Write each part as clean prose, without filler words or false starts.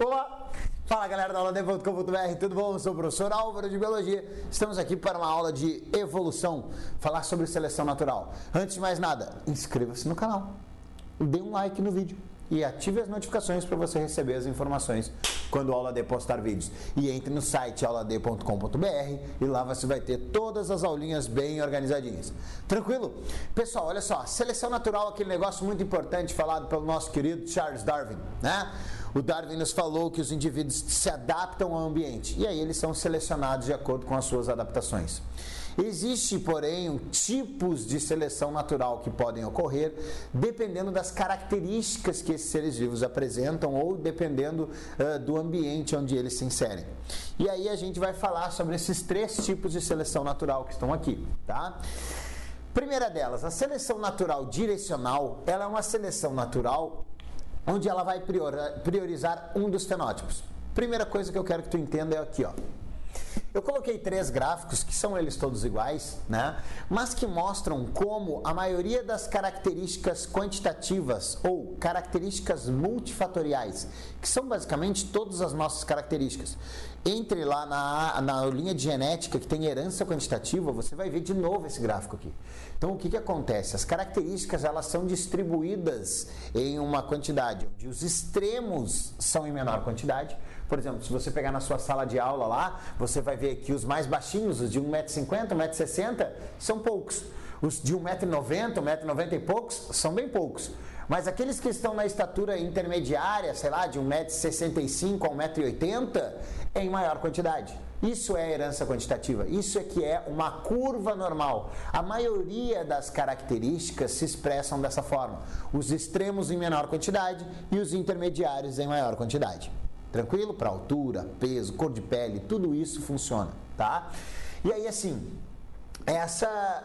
Olá! Fala galera da aulade.com.br, tudo bom? Eu sou o professor Álvaro de Biologia. Estamos aqui para uma aula de evolução, falar sobre seleção natural. Antes de mais nada, inscreva-se no canal, dê um like no vídeo e ative as notificações para você receber as informações quando a Aula D postar vídeos. E entre no site aulad.com.br e lá você vai ter todas as aulinhas bem organizadinhas. Tranquilo? Pessoal, olha só, seleção natural é aquele negócio muito importante falado pelo nosso querido Charles Darwin, né? O Darwin nos falou que os indivíduos se adaptam ao ambiente e aí eles são selecionados de acordo com as suas adaptações. Existe, porém, tipos de seleção natural que podem ocorrer dependendo das características que esses seres vivos apresentam ou dependendo do ambiente onde eles se inserem. E aí a gente vai falar sobre esses três tipos de seleção natural que estão aqui, tá? Primeira delas, a seleção natural direcional, ela é uma seleção natural onde ela vai priorizar um dos fenótipos. Primeira coisa que eu quero que tu entenda é aqui, ó. Eu coloquei três gráficos, que são eles todos iguais, né? Mas que mostram como a maioria das características quantitativas ou características multifatoriais, que são basicamente todas as nossas características. Entre lá na linha de genética que tem herança quantitativa, você vai ver de novo esse gráfico aqui. Então, o que acontece? As características, elas são distribuídas em uma quantidade, onde os extremos são em menor quantidade. Por exemplo, se você pegar na sua sala de aula lá, você vai ver que os mais baixinhos, os de 1,50m, 1,60m, são poucos. Os de 1,90m, 1,90m e poucos, são bem poucos. Mas aqueles que estão na estatura intermediária, sei lá, de 1,65m a 1,80m, é em maior quantidade. Isso é herança quantitativa, isso é que é uma curva normal. A maioria das características se expressam dessa forma. Os extremos em menor quantidade e os intermediários em maior quantidade. Tranquilo? Para altura, peso, cor de pele, tudo isso funciona, tá? E aí, assim, essa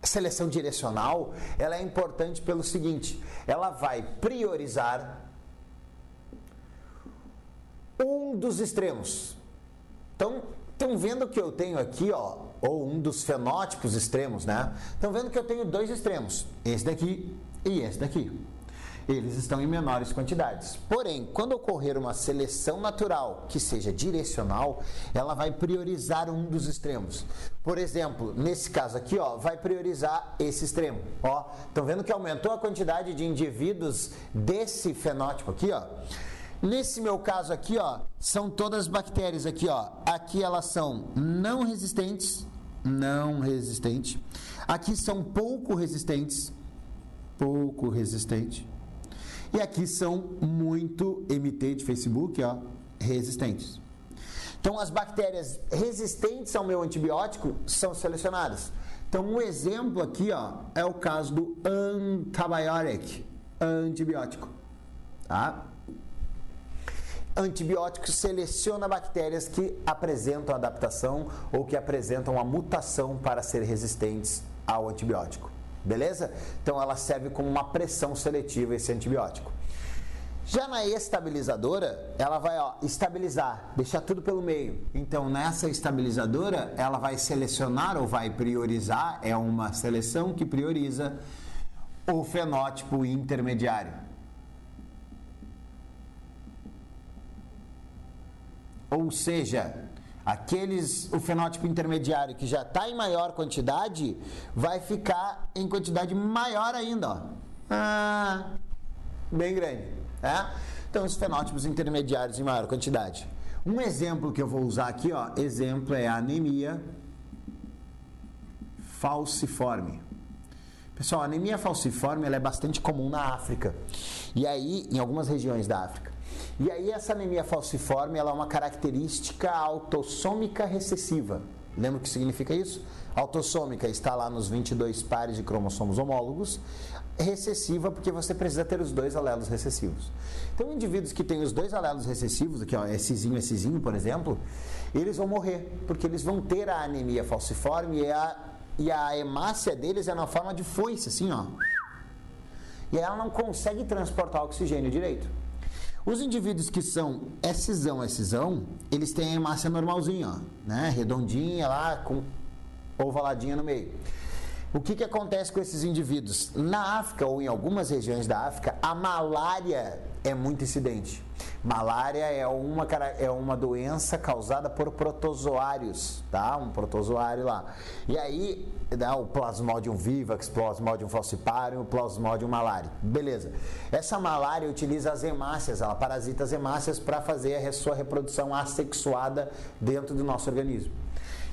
seleção direcional, ela é importante pelo seguinte, ela vai priorizar um dos extremos. Então, estão vendo que eu tenho aqui, ó, ou um dos fenótipos extremos, né? Estão vendo que eu tenho dois extremos, esse daqui e esse daqui. Eles estão em menores quantidades. Porém, quando ocorrer uma seleção natural que seja direcional, ela vai priorizar um dos extremos. Por exemplo, nesse caso aqui, ó, vai priorizar esse extremo. Ó, estão vendo que aumentou a quantidade de indivíduos desse fenótipo aqui, ó. Nesse meu caso aqui, ó, são todas bactérias aqui, ó. Aqui elas são não resistentes. Aqui são pouco resistentes. E aqui são muito MT de Facebook, ó, resistentes. Então, as bactérias resistentes ao meu antibiótico são selecionadas. Então, um exemplo aqui, ó, é o caso do antibiótico, tá? Antibiótico seleciona bactérias que apresentam adaptação ou que apresentam a mutação para ser resistentes ao antibiótico. Beleza? Então ela serve como uma pressão seletiva esse antibiótico. Já na estabilizadora, ela vai, ó, estabilizar, deixar tudo pelo meio. Então nessa estabilizadora, ela vai selecionar ou vai priorizar, é uma seleção que prioriza o fenótipo intermediário. Ou seja, o fenótipo intermediário que já está em maior quantidade, vai ficar em quantidade maior ainda, ó. Bem grande, tá? Então, os fenótipos intermediários em maior quantidade. Um exemplo que eu vou usar aqui, ó, exemplo é a anemia falciforme. Pessoal, a anemia falciforme, ela é bastante comum na África. E aí, em algumas regiões da África. E aí essa anemia falciforme, ela é uma característica autossômica recessiva. Lembra o que significa isso? Autossômica está lá nos 22 pares de cromossomos homólogos. Recessiva porque você precisa ter os dois alelos recessivos. Então, indivíduos que têm os dois alelos recessivos, aqui ó, Szinho, por exemplo, eles vão morrer, porque eles vão ter a anemia falciforme e a hemácia deles é na forma de foice, assim, ó. E ela não consegue transportar oxigênio direito. Os indivíduos que são Szão, eles têm a hemácia normalzinha, ó, né? Redondinha lá, com ovaladinha no meio. o que acontece com esses indivíduos? Na África ou em algumas regiões da África, a malária é muito incidente. Malária é uma doença causada por protozoários, tá? Um protozoário lá. E aí, dá o Plasmodium vivax, Plasmodium falciparum, Plasmodium malariae. Beleza. Essa malária utiliza as hemácias, ela parasita as hemácias para fazer a sua reprodução assexuada dentro do nosso organismo.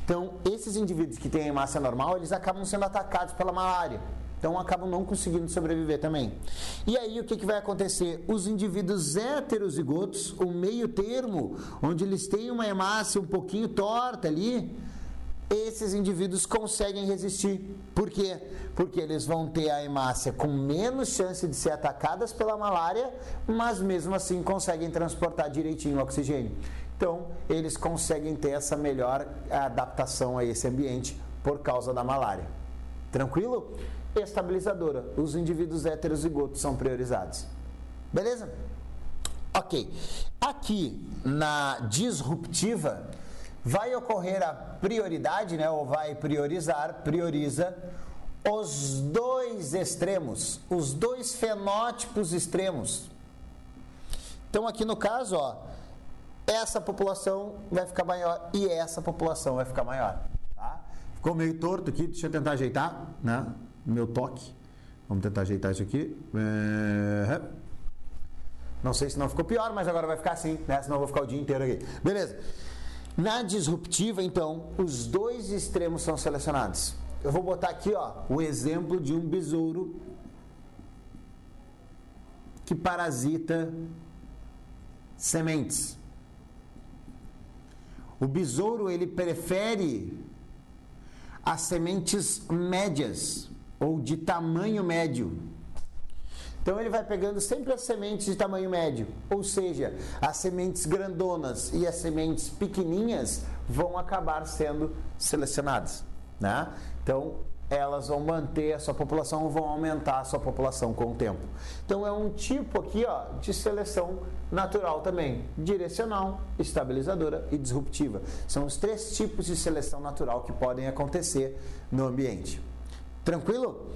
Então, esses indivíduos que têm a hemácia normal, eles acabam sendo atacados pela malária. Então, acabam não conseguindo sobreviver também. E aí, o que vai acontecer? Os indivíduos heterozigotos, o meio termo, onde eles têm uma hemácia um pouquinho torta ali, esses indivíduos conseguem resistir. Por quê? Porque eles vão ter a hemácia com menos chance de ser atacadas pela malária, mas mesmo assim conseguem transportar direitinho o oxigênio. Então, eles conseguem ter essa melhor adaptação a esse ambiente por causa da malária. Tranquilo? Estabilizadora. Os indivíduos heterozigotos são priorizados. Beleza? Ok. Aqui na disruptiva, vai ocorrer a prioridade, né? Ou vai prioriza os dois extremos, os dois fenótipos extremos. Então, aqui no caso, ó, essa população vai ficar maior e essa população vai ficar maior. Tá? Ficou meio torto aqui, deixa eu tentar ajeitar, né? Meu toque. Vamos tentar ajeitar isso aqui. Não sei se não ficou pior, mas agora vai ficar assim, né? Senão eu vou ficar o dia inteiro aqui. Beleza. Na disruptiva, então, os dois extremos são selecionados. Eu vou botar aqui, ó, o exemplo de um besouro que parasita sementes. O besouro, ele prefere as sementes médias ou de tamanho médio. Então ele vai pegando sempre as sementes de tamanho médio, ou seja, as sementes grandonas e as sementes pequenininhas vão acabar sendo selecionadas, né? Então elas vão manter a sua população, vão aumentar a sua população com o tempo. Então é um tipo aqui, ó, de seleção natural também, direcional, estabilizadora e disruptiva. São os três tipos de seleção natural que podem acontecer no ambiente. Tranquilo?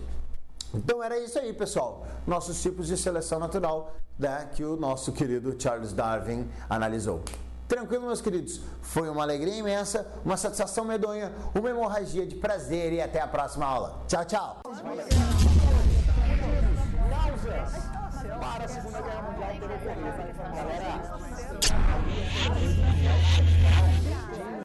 Então era isso aí, pessoal. Nossos tipos de seleção natural, né, que o nosso querido Charles Darwin analisou. Tranquilo, meus queridos? Foi uma alegria imensa, uma satisfação medonha, uma hemorragia de prazer e até a próxima aula. Tchau, tchau! Para a Segunda Guerra Mundial teve ocorrido, galera.